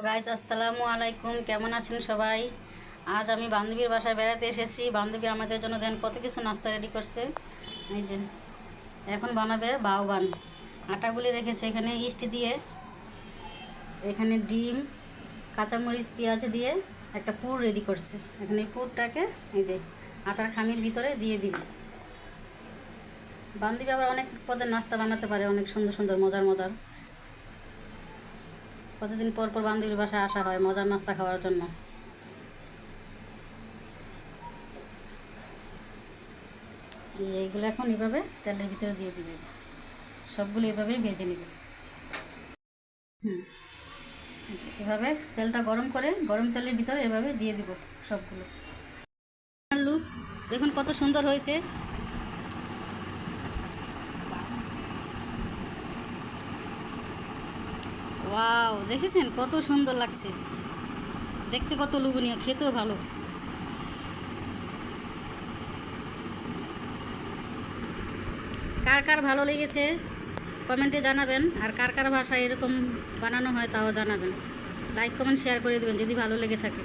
Guys, আসসালামু আলাইকুম। কেমন আছেন সবাই? আজ আমি বান্ধবীর বাসায় বেড়াতে এসেছি। বান্ধবী আমাদের জন্য দেন কত কিছু নাস্তা রেডি করছে। এই যে এখন বানাবে বাউবান। আটাগুলি রেখেছে এখানে ইস্ট দিয়ে, এখানে ডিম, কাঁচামরিচ, পেঁয়াজ দিয়ে একটা পুর রেডি করছে। এখানে এই পুরটাকে এই যে আটার খামির ভিতরে দিয়ে দিবে। বান্ধবী আবার অনেক পদের নাস্তা বানাতে পারে, অনেক সুন্দর সুন্দর মজার মজার। কতদিন পর পর বান্ধবীর বাসায় আসা হয় মজার নাস্তা খাওয়ার জন্য। এইগুলো এখন এভাবে তেলের ভিতরে দিয়ে দিবে, সবগুলো এভাবেই ভেজে নেবে। এভাবে তেলটা গরম করে গরম তেলের ভিতরে এভাবে দিয়ে দিব সবগুলো। লুক দেখুন কত সুন্দর হয়েছে। ওয়াও, দেখেছেন কত সুন্দর লাগছে দেখতে, কত লোভনীয়, খেতেও ভালো। কার কার ভালো লেগেছে কমেন্টে জানাবেন, আর কার কার ভাষায় এরকম বানানো হয় তাও জানাবেন। লাইক কমেন্ট শেয়ার করে দেবেন যদি ভালো লেগে থাকে।